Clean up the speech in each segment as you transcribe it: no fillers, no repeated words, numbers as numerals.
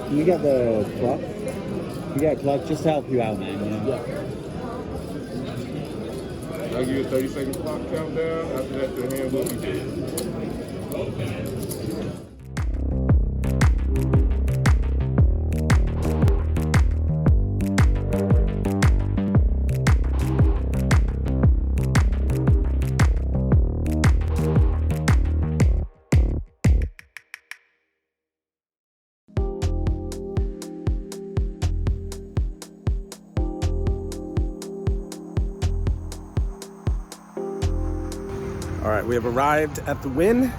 You got the clock? You got a clock just to help you out, man. You know? Yeah. I'll give you a 30-second clock countdown. After that, your hand will be dead. All right, we have arrived at the win.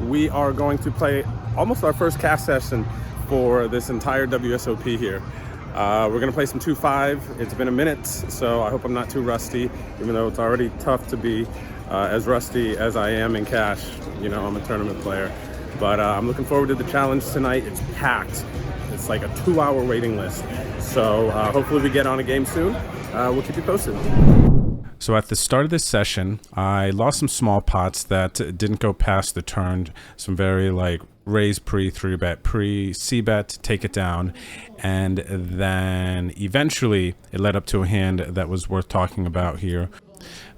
We are going to play almost our first cast session for this entire WSOP here. We're gonna play some 2-5. It's been a minute, so I hope I'm not too rusty, even though it's already tough to be as rusty as I am in cash. You know, I'm a tournament player. But I'm looking forward to the challenge tonight. It's packed. It's like a 2-hour waiting list. So hopefully we get on a game soon. We'll keep you posted. So at the start of this session, I lost some small pots that didn't go past the turn. Some very like raise pre, 3-bet pre, c-bet, take it down. And then eventually it led up to a hand that was worth talking about here.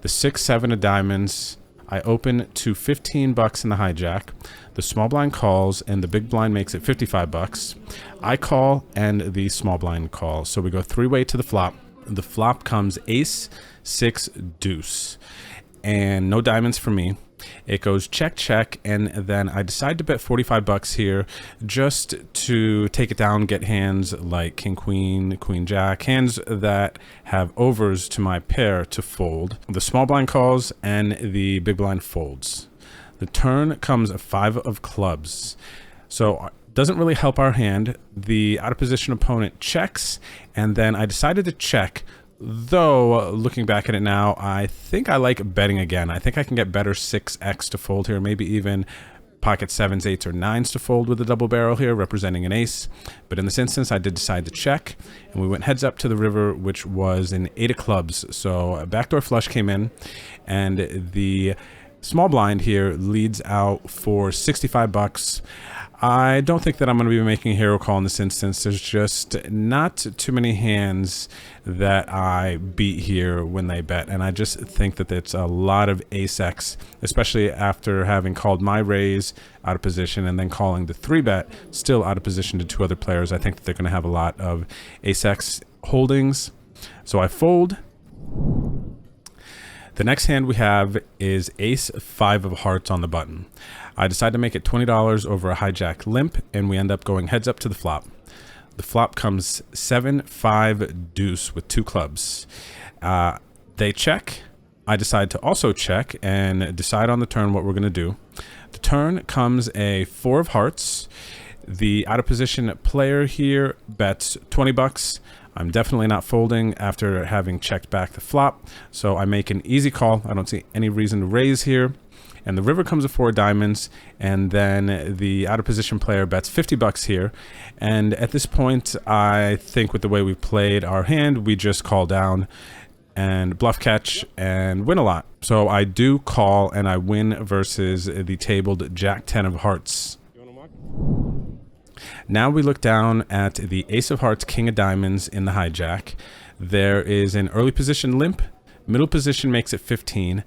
The 6-7 of diamonds. I open to 15 bucks in the hijack. The small blind calls and the big blind makes it 55 bucks. I call and the small blind calls. So we go 3-way to the flop. The flop comes ace, 6, deuce, and no diamonds for me. It goes check, check, and then I decide to bet 45 bucks here just to take it down, get hands like king, queen, queen, jack, hands that have overs to my pair to fold. The small blind calls and the big blind folds. The turn comes a 5 of clubs. So doesn't really help our hand. The out of position opponent checks, and then I decided to check. Though, looking back at it now, I think I like betting again. I think I can get better 6x to fold here, maybe even pocket 7s, 8s, or 9s to fold with a double barrel here, representing an ace. But in this instance, I did decide to check, and we went heads up to the river, which was an 8 of clubs. So a backdoor flush came in, and the small blind here leads out for 65 bucks. I don't think that I'm going to be making a hero call in this instance. There's just not too many hands that I beat here when they bet, and I just think that it's a lot of ace-x, especially after having called my raise out of position and then calling the 3-bet still out of position to 2 other players. I think that they're going to have a lot of ace-x holdings, so I fold. The next hand we have is ace 5 of hearts on the button. I decide to make it $20 over a hijack limp, and we end up going heads up to the flop. The flop comes 7-5 deuce with 2 clubs. They check. I decide to also check and decide on the turn what we're going to do. The turn comes a 4 of hearts. The out of position player here bets 20 bucks. I'm definitely not folding after having checked back the flop, so I make an easy call. I don't see any reason to raise here. And the river comes a 4 diamonds, and then the out of position player bets 50 bucks here. And at this point, I think with the way we played our hand, we just call down and bluff catch and win a lot. So I do call, and I win versus the tabled jack 10 of hearts. Now we look down at the ace of hearts, king of diamonds in the hijack. There is an early position limp. Middle position makes it 15.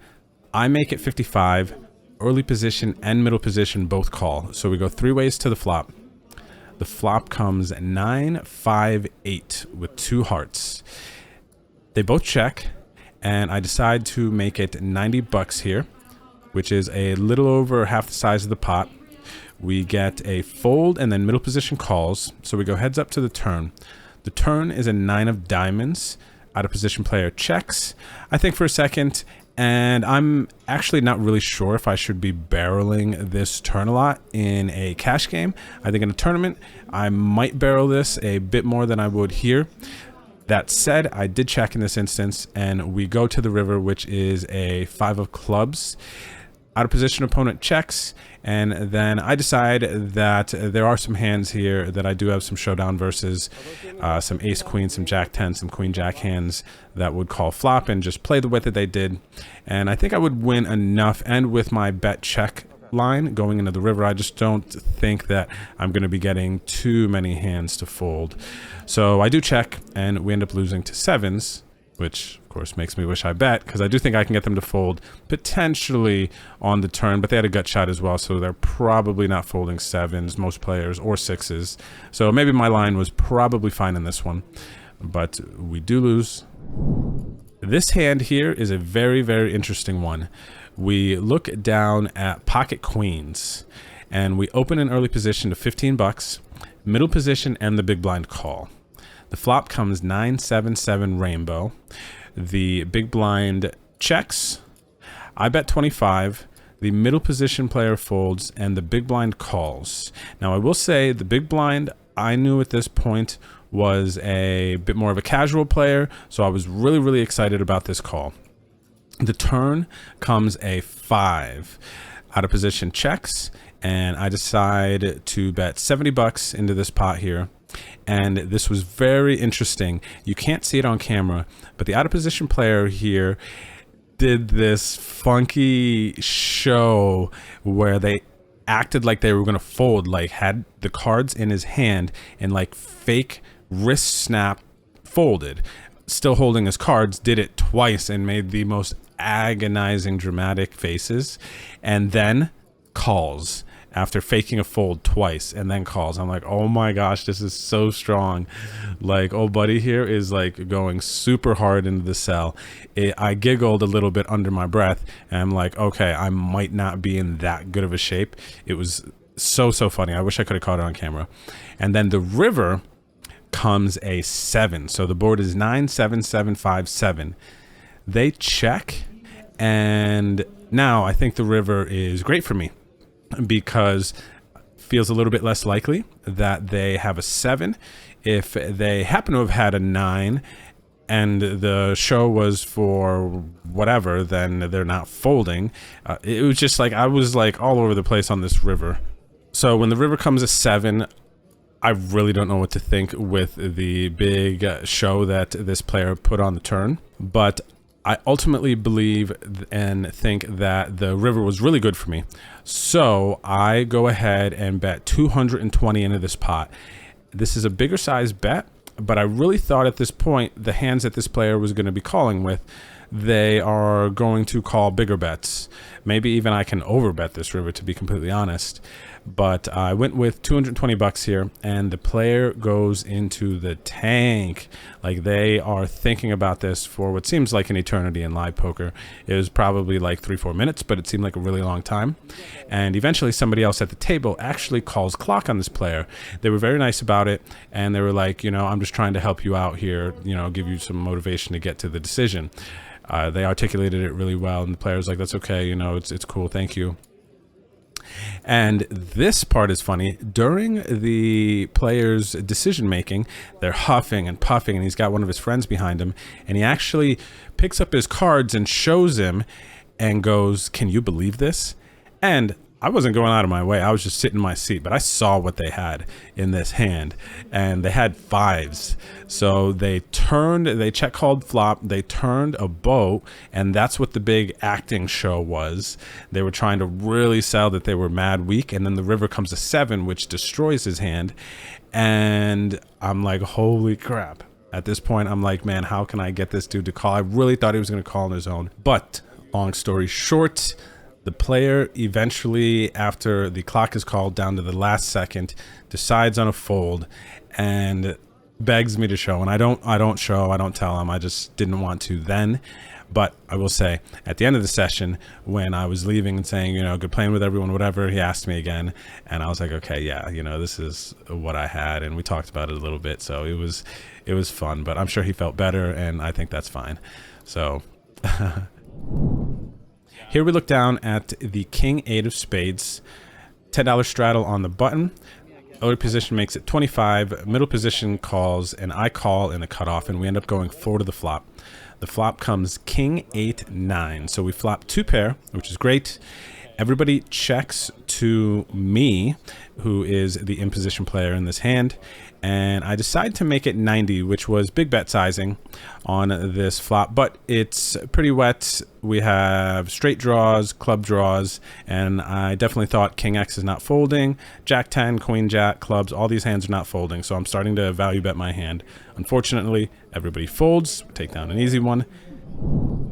I make it 55. Early position and middle position both call. So we go 3 ways to the flop. The flop comes 9-5-8 with 2 hearts. They both check, and I decide to make it 90 bucks here, which is a little over half the size of the pot. We get a fold, and then middle position calls. So we go heads up to the turn. The turn is a 9 of diamonds. Out of position player checks. I think for a second, and I'm actually not really sure if I should be barreling this turn a lot in a cash game. I think in a tournament, I might barrel this a bit more than I would here. That said, I did check in this instance, and we go to the river, which is a 5 of clubs. Out of position opponent checks, and then I decide that there are some hands here that I do have some showdown versus, some ace queen, some jack 10, some queen jack hands that would call flop and just play the way that they did. And I think I would win enough, and with my bet check line going into the river. I just don't think that I'm going to be getting too many hands to fold. So I do check, and we end up losing to sevens, which of course makes me wish I bet, because I do think I can get them to fold potentially on the turn, but they had a gut shot as well, so they're probably not folding sevens, most players, or sixes. So maybe my line was probably fine in this one, but we do lose. This hand here is a very, very interesting one. We look down at pocket queens, and we open an early position to 15 bucks, middle position, and the big blind call. The flop comes 9-7-7 rainbow. The big blind checks. I bet 25. The middle position player folds, and the big blind calls. Now, I will say the big blind, I knew at this point, was a bit more of a casual player, so I was really, really excited about this call. The turn comes a 5. Out of position checks, and I decide to bet 70 bucks into this pot here. And this was very interesting. You can't see it on camera, but the out of position player here did this funky show where they acted like they were going to fold, like had the cards in his hand and like fake wrist snap folded, still holding his cards, did it twice and made the most agonizing dramatic faces, and then calls after faking a fold twice, and then calls. I'm like, oh my gosh, this is so strong. Like, old buddy here is like going super hard into the cell. I giggled a little bit under my breath, and I'm like, okay, I might not be in that good of a shape. It was so funny. I wish I could have caught it on camera. And then the river comes a 7. So the board is 9-7-7-5-7. They check, and now I think the river is great for me, because feels a little bit less likely that they have a 7. If they happen to have had a 9 and the show was for whatever, then they're not folding. It was just like, I was like all over the place on this river. So when the river comes a 7, I really don't know what to think with the big show that this player put on the turn, but I ultimately believe and think that the river was really good for me. So I go ahead and bet 220 into this pot. This is a bigger size bet, but I really thought at this point, the hands that this player was going to be calling with, they are going to call bigger bets. Maybe even I can overbet this river, to be completely honest. But I went with 220 bucks here, and the player goes into the tank. Like, they are thinking about this for what seems like an eternity in live poker. It was probably like 3-4 minutes, but it seemed like a really long time. And eventually somebody else at the table actually calls clock on this player. They were very nice about it, and they were like, you know, I'm just trying to help you out here, you know, give you some motivation to get to the decision. They articulated it really well, and the player's like, that's okay, you know, it's cool, thank you. And this part is funny. During the player's decision making, they're huffing and puffing, and he's got one of his friends behind him, and he actually picks up his cards and shows him and goes, can you believe this? And I wasn't going out of my way. I was just sitting in my seat, but I saw what they had in this hand, and they had 5s. So they check called flop, they turned a boat, and that's what the big acting show was. They were trying to really sell that they were mad weak, and then the river comes a 7, which destroys his hand. And I'm like, holy crap. At this point, I'm like, man, how can I get this dude to call? I really thought he was going to call on his own. But long story short, the player eventually, after the clock is called down to the last second, decides on a fold and begs me to show. And I don't show, I don't tell him. I just didn't want to then. But I will say, at the end of the session, when I was leaving and saying, you know, good playing with everyone, whatever, he asked me again. And I was like, okay, yeah, you know, this is what I had. And we talked about it a little bit. So it was fun. But I'm sure he felt better, and I think that's fine. So here we look down at the King 8 of spades, $10 straddle on the button. Early position makes it 25, middle position calls, and I call in the cutoff, and we end up going 4 to the flop. The flop comes King 8-9, so we flop 2 pair, which is great. Everybody checks to me, who is the in position player in this hand, and I decided to make it 90, which was big bet sizing on this flop, but it's pretty wet. We have straight draws, club draws, and I definitely thought King X is not folding. Jack 10, Queen Jack, clubs, all these hands are not folding, so I'm starting to value bet my hand. Unfortunately, everybody folds. Take down an easy one.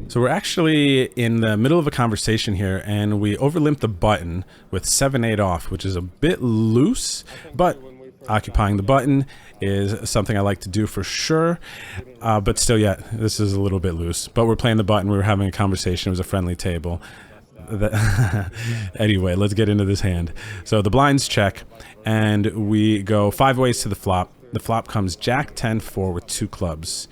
So we're actually in the middle of a conversation here, and we overlimped the button with 7-8 off, which is a bit loose, but occupying the button is something I like to do for sure. But still, yeah, this is a little bit loose. But we're playing the button. We were having a conversation. It was a friendly table. Anyway, let's get into this hand. So the blinds check, and we go 5 ways to the flop. The flop comes Jack 10-4 with 2 clubs.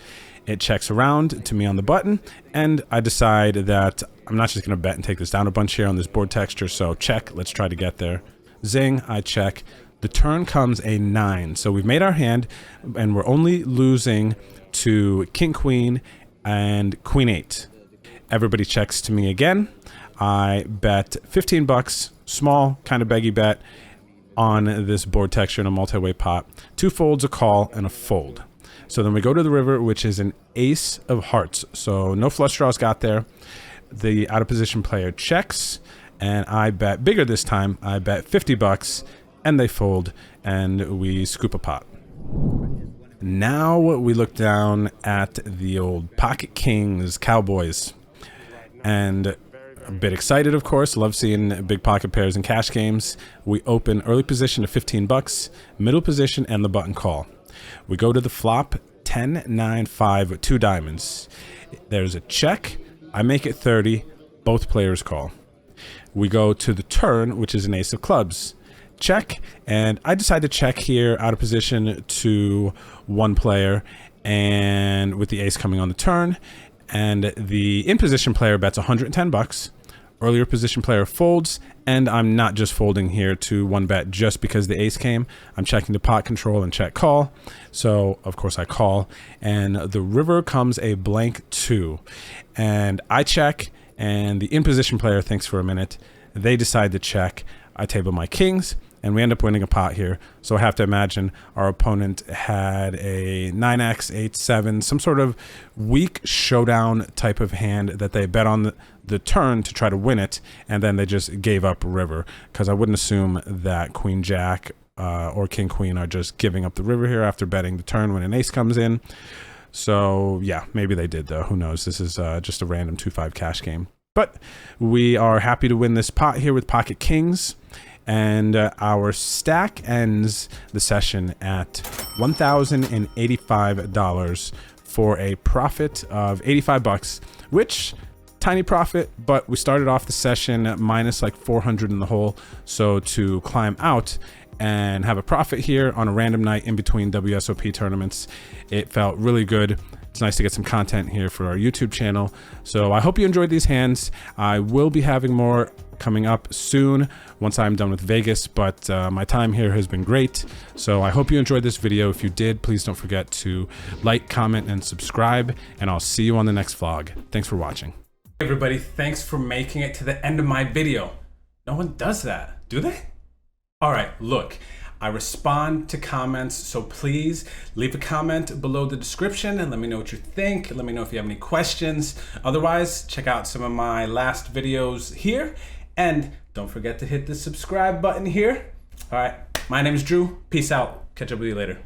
It checks around to me on the button, and I decide that I'm not just going to bet and take this down a bunch here on this board texture, so check. Let's try to get there. Zing, I check. The turn comes a 9, so we've made our hand, and we're only losing to King Queen and Queen 8. Everybody checks to me again. I bet 15 bucks, small, kind of beggy bet on this board texture in a multi-way pot. 2 folds, a call, and a fold. So then we go to the river, which is an ace of hearts. So no flush draws got there. The out of position player checks, and I bet bigger this time. I bet 50 bucks, and they fold, and we scoop a pot. Now we look down at the old pocket kings, cowboys, and a bit excited, of course. Love seeing big pocket pairs and cash games. We open early position to 15 bucks, middle position, and the button call. We go to the flop, 10-9-5 with 2 diamonds. There's a check. I make it 30. Both players call. We go to the turn, which is an ace of clubs. Check, and I decide to check here out of position to 1 player, and with the ace coming on the turn, and the in position player bets 110 bucks. Earlier position player folds, and I'm not just folding here to 1 bet just because the ace came. I'm checking the pot control and check call. So of course I call, and the river comes a blank 2, and I check, and the in position player thinks for a minute. They decide to check. I table my kings, and we end up winning a pot here. So I have to imagine our opponent had a 9x, 8-7, some sort of weak showdown type of hand that they bet on the turn to try to win it, and then they just gave up river, because I wouldn't assume that Queen Jack or King Queen are just giving up the river here after betting the turn when an ace comes in. So yeah, maybe they did though. Who knows? This is just a random 2-5 cash game. But we are happy to win this pot here with pocket kings. And our stack ends the session at $1,085 for a profit of 85 bucks, which tiny profit, but we started off the session minus like 400 in the hole. So to climb out and have a profit here on a random night in between WSOP tournaments, it felt really good. It's nice to get some content here for our YouTube channel. So I hope you enjoyed these hands. I will be having more coming up soon once I'm done with Vegas, but my time here has been great. So I hope you enjoyed this video. If you did, please don't forget to like, comment, and subscribe, and I'll see you on the next vlog. Thanks for watching. Hey everybody, thanks for making it to the end of my video. No one does that, do they? All right, look, I respond to comments, so please leave a comment below the description and let me know what you think. Let me know if you have any questions. Otherwise, check out some of my last videos here, and don't forget to hit the subscribe button here. All right, my name is Drew. Peace out. Catch up with you later.